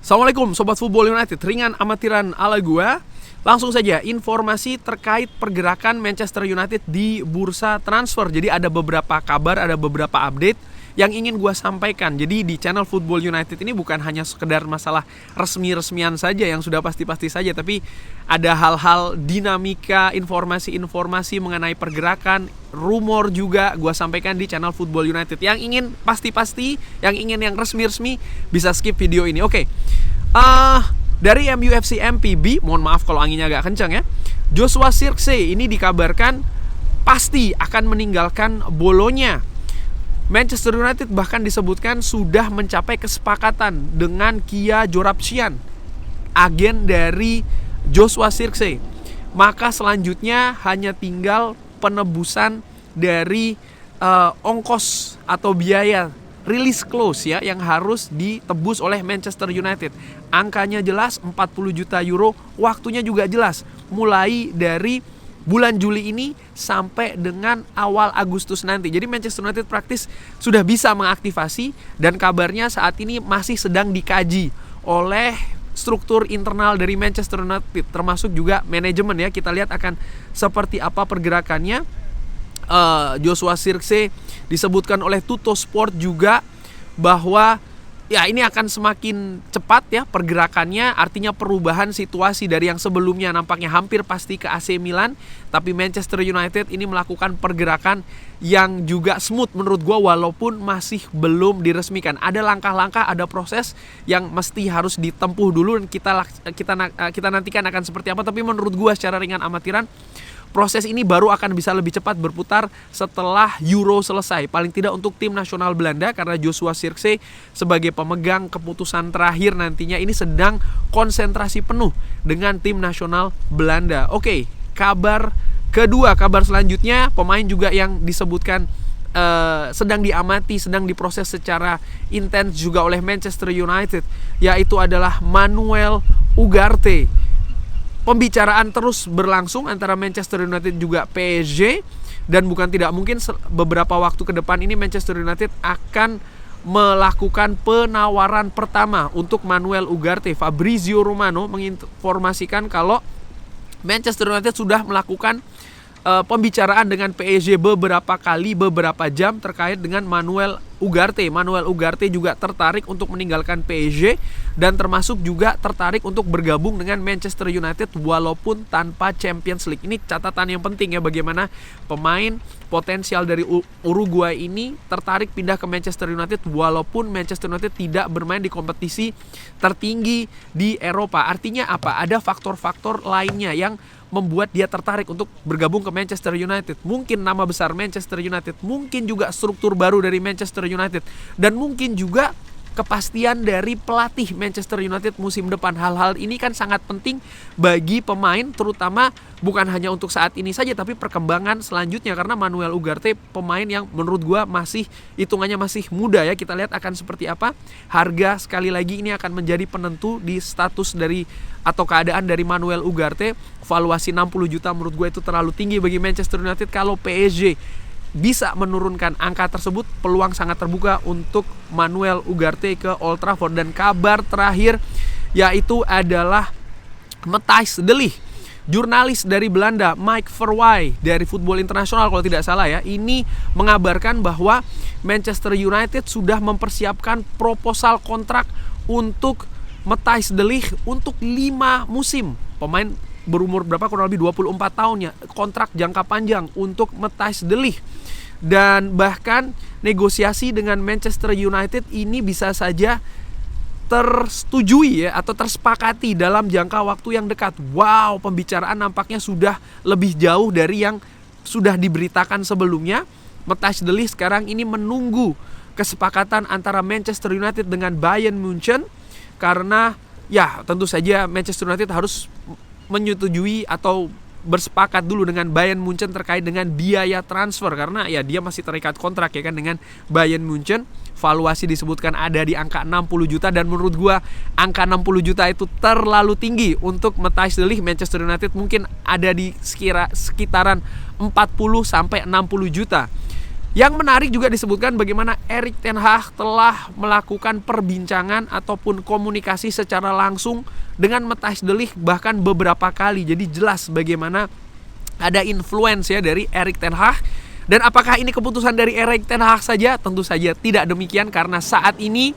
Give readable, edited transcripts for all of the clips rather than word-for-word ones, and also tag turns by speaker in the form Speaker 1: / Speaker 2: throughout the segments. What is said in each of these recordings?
Speaker 1: Assalamualaikum Sobat Football United, ringan amatiran ala gua. Langsung saja informasi terkait pergerakan Manchester United di bursa transfer. Jadi ada beberapa kabar, ada beberapa update yang ingin gua sampaikan. Jadi di channel Football United ini bukan hanya sekedar masalah resmi-resmian saja yang sudah pasti-pasti saja, tapi ada hal-hal dinamika, informasi-informasi mengenai pergerakan, rumor juga gua sampaikan di channel Football United. Yang ingin pasti-pasti, yang ingin yang resmi-resmi bisa skip video ini. Oke. Dari MUFC MPB, mohon maaf kalau anginnya agak kencang ya. Joshua Zirkzee ini dikabarkan pasti akan meninggalkan Bolonya. Manchester United bahkan disebutkan sudah mencapai kesepakatan dengan Kia Joorabchian, agen dari Joshua Zirkzee. Maka selanjutnya hanya tinggal penebusan dari ongkos atau biaya release clause ya yang harus ditebus oleh Manchester United. Angkanya jelas 40 juta euro, waktunya juga jelas. Mulai dari bulan Juli ini sampai dengan awal Agustus nanti. Jadi Manchester United praktis sudah bisa mengaktifasi dan kabarnya saat ini masih sedang dikaji oleh struktur internal dari Manchester United, termasuk juga manajemen ya. Kita lihat akan seperti apa pergerakannya. Joshua Zirkzee disebutkan oleh Tuttosport juga bahwa ya ini akan semakin cepat ya pergerakannya, artinya perubahan situasi dari yang sebelumnya nampaknya hampir pasti ke AC Milan, tapi Manchester United ini melakukan pergerakan yang juga smooth menurut gua walaupun masih belum diresmikan. Ada langkah-langkah, ada proses yang mesti harus ditempuh dulu dan kita nantikan akan seperti apa, tapi menurut gua secara ringan amatiran proses ini baru akan bisa lebih cepat berputar setelah Euro selesai. Paling tidak untuk tim nasional Belanda, karena Joshua Zirkzee sebagai pemegang keputusan terakhir nantinya ini sedang konsentrasi penuh dengan tim nasional Belanda. Oke, kabar kedua, kabar selanjutnya pemain juga yang disebutkan sedang diamati, sedang diproses secara intens juga oleh Manchester United, yaitu adalah Manuel Ugarte. Pembicaraan terus berlangsung antara Manchester United juga PSG, dan bukan tidak mungkin beberapa waktu ke depan ini Manchester United akan melakukan penawaran pertama untuk Manuel Ugarte. Fabrizio Romano menginformasikan kalau Manchester United sudah melakukan pembicaraan dengan PSG beberapa kali, beberapa jam terkait dengan Manuel Ugarte. Manuel Ugarte juga tertarik untuk meninggalkan PSG dan termasuk juga tertarik untuk bergabung dengan Manchester United walaupun tanpa Champions League. Ini catatan yang penting ya, bagaimana pemain potensial dari Uruguay ini tertarik pindah ke Manchester United walaupun Manchester United tidak bermain di kompetisi tertinggi di Eropa. Artinya apa? Ada faktor-faktor lainnya yang membuat dia tertarik untuk bergabung ke Manchester United. Mungkin nama besar Manchester United, mungkin juga struktur baru dari Manchester United, dan mungkin juga kepastian dari pelatih Manchester United musim depan. Hal-hal ini kan sangat penting bagi pemain, terutama bukan hanya untuk saat ini saja tapi perkembangan selanjutnya, karena Manuel Ugarte pemain yang menurut gua masih hitungannya masih muda ya. Kita lihat akan seperti apa. Harga sekali lagi ini akan menjadi penentu di status dari atau keadaan dari Manuel Ugarte. Valuasi 60 juta menurut gue itu terlalu tinggi bagi Manchester United. Kalau PSG bisa menurunkan angka tersebut, peluang sangat terbuka untuk Manuel Ugarte ke Old Trafford. Dan kabar terakhir yaitu adalah Matthijs de Ligt. Jurnalis dari Belanda Mike Verwij dari Football International kalau tidak salah ya, ini mengabarkan bahwa Manchester United sudah mempersiapkan proposal kontrak untuk Matthijs de Ligt untuk 5 musim. Pemain berumur berapa, kurang lebih 24 tahun ya, kontrak jangka panjang untuk Matthijs de Ligt. Dan bahkan negosiasi dengan Manchester United ini bisa saja tersetujui ya, atau tersepakati dalam jangka waktu yang dekat. Wow, pembicaraan nampaknya sudah lebih jauh dari yang sudah diberitakan sebelumnya. Matthijs de Ligt sekarang ini menunggu kesepakatan antara Manchester United dengan Bayern Munchen, karena ya tentu saja Manchester United harus menyetujui atau bersepakat dulu dengan Bayern Munchen terkait dengan biaya transfer, karena ya dia masih terikat kontrak ya kan dengan Bayern Munchen. Valuasi disebutkan ada di angka 60 juta, dan menurut gua angka 60 juta itu terlalu tinggi untuk Matthijs de Ligt. Manchester United mungkin ada di sekitaran 40 sampai 60 juta. Yang menarik juga disebutkan bagaimana Erik ten Hag telah melakukan perbincangan ataupun komunikasi secara langsung dengan Matthijs de Ligt bahkan beberapa kali. Jadi jelas bagaimana ada influence ya dari Erik ten Hag. Dan apakah ini keputusan dari Erik ten Hag saja? Tentu saja tidak demikian, karena saat ini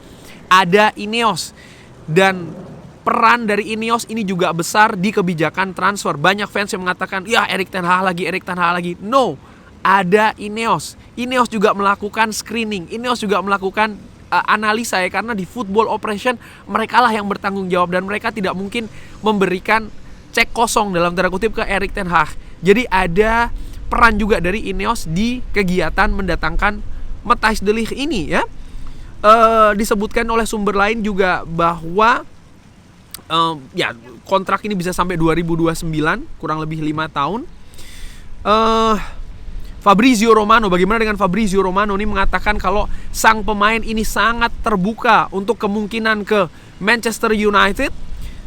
Speaker 1: ada Ineos. Dan peran dari Ineos ini juga besar di kebijakan transfer. Banyak fans yang mengatakan, ya Erik ten Hag lagi, Erik ten Hag lagi. No, ada Ineos. Ineos juga melakukan screening. Ineos juga melakukan analisa ya, karena di football operation mereka lah yang bertanggung jawab dan mereka tidak mungkin memberikan cek kosong dalam tanda kutip ke Erik ten Hag. Jadi ada peran juga dari Ineos di kegiatan mendatangkan Matthijs de Ligt ini ya. Disebutkan oleh sumber lain juga bahwa ya kontrak ini bisa sampai 2029, kurang lebih 5 tahun. Fabrizio Romano, bagaimana dengan Fabrizio Romano ini mengatakan kalau sang pemain ini sangat terbuka untuk kemungkinan ke Manchester United,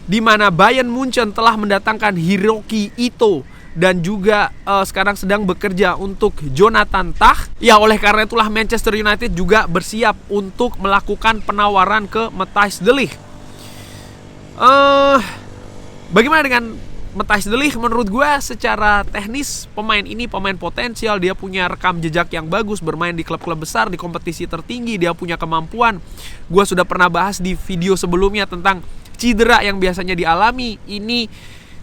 Speaker 1: di mana Bayern Munchen telah mendatangkan Hiroki Ito dan juga sekarang sedang bekerja untuk Jonathan Tah. Ya, oleh karena itulah Manchester United juga bersiap untuk melakukan penawaran ke Matthijs de Ligt. Bagaimana dengan Matthijs de Ligt? Menurut gue secara teknis pemain ini pemain potensial. Dia punya rekam jejak yang bagus, bermain di klub-klub besar, di kompetisi tertinggi. Dia punya kemampuan. Gue sudah pernah bahas di video sebelumnya tentang cedera yang biasanya dialami. Ini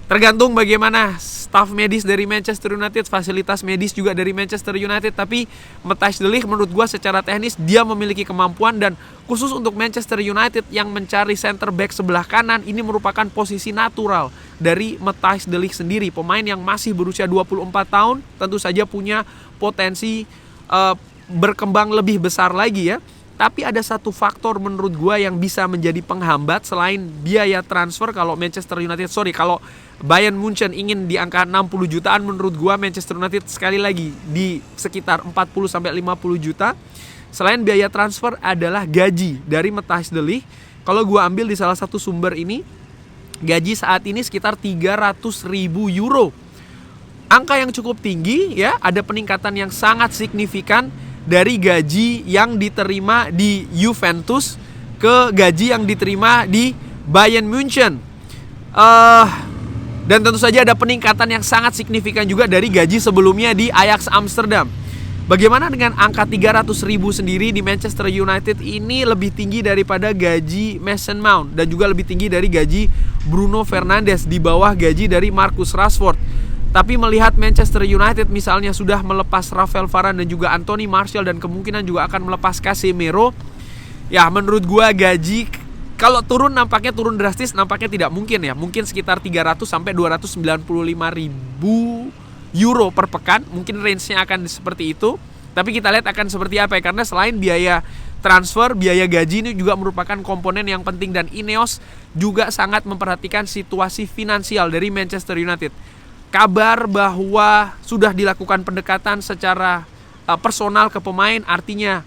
Speaker 1: tergantung bagaimana staf medis dari Manchester United, fasilitas medis juga dari Manchester United. Tapi Matthijs de Ligt menurut gue secara teknis dia memiliki kemampuan, dan khusus untuk Manchester United yang mencari center back sebelah kanan, ini merupakan posisi natural dari Matthijs de Ligt sendiri. Pemain yang masih berusia 24 tahun tentu saja punya potensi berkembang lebih besar lagi ya. Tapi ada satu faktor menurut gue yang bisa menjadi penghambat selain biaya transfer. Kalau kalau Bayern Munchen ingin di angka 60 jutaan, menurut gue Manchester United sekali lagi di sekitar 40-50 juta. Selain biaya transfer adalah gaji dari Matthijs de Ligt. Kalau gue ambil di salah satu sumber ini, gaji saat ini sekitar 300.000 euro. Angka yang cukup tinggi ya, ada peningkatan yang sangat signifikan dari gaji yang diterima di Juventus ke gaji yang diterima di Bayern Munchen. Dan tentu saja ada peningkatan yang sangat signifikan juga dari gaji sebelumnya di Ajax Amsterdam. Bagaimana dengan angka 300.000 sendiri di Manchester United? Ini lebih tinggi daripada gaji Mason Mount dan juga lebih tinggi dari gaji Bruno Fernandes, di bawah gaji dari Marcus Rashford. Tapi melihat Manchester United misalnya sudah melepas Rafael Varane dan juga Anthony Martial, dan kemungkinan juga akan melepas Casemiro, ya menurut gua gaji kalau turun nampaknya turun drastis, nampaknya tidak mungkin ya. Mungkin sekitar 300 sampai 295.000 euro per pekan. Mungkin range-nya akan seperti itu. Tapi kita lihat akan seperti apa ya, karena selain biaya transfer, biaya gaji ini juga merupakan komponen yang penting, dan Ineos juga sangat memperhatikan situasi finansial dari Manchester United. Kabar bahwa sudah dilakukan pendekatan secara personal ke pemain, artinya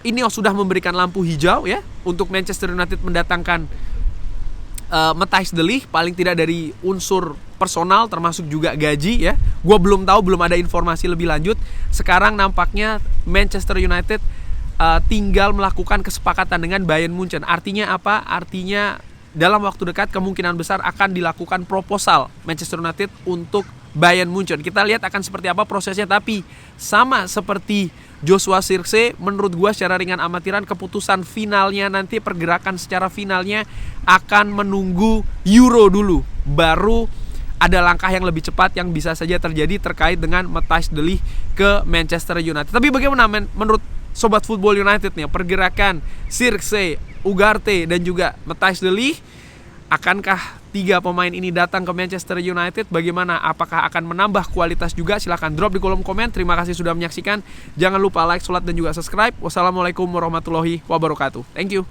Speaker 1: Ineos sudah memberikan lampu hijau ya untuk Manchester United mendatangkan Matthijs de Ligt, paling tidak dari unsur personal termasuk juga gaji ya. Gua belum tahu, belum ada informasi lebih lanjut. Sekarang nampaknya Manchester United tinggal melakukan kesepakatan dengan Bayern Munchen. Artinya apa? Artinya dalam waktu dekat kemungkinan besar akan dilakukan proposal Manchester United untuk Bayern Munchen. Kita lihat akan seperti apa prosesnya. Tapi sama seperti Joshua Zirkzee, menurut gua secara ringan amatiran keputusan finalnya nanti, pergerakan secara finalnya akan menunggu Euro dulu, baru ada langkah yang lebih cepat yang bisa saja terjadi terkait dengan Matthijs de Ligt ke Manchester United. Tapi bagaimana menurut Sobat Football United nih, pergerakan Zirkzee, Ugarte dan juga Matthijs de Ligt? Akankah 3 pemain ini datang ke Manchester United? Bagaimana? Apakah akan menambah kualitas juga? Silahkan drop di kolom komen. Terima kasih sudah menyaksikan. Jangan lupa like, sholat dan juga subscribe. Wassalamualaikum warahmatullahi wabarakatuh. Thank you.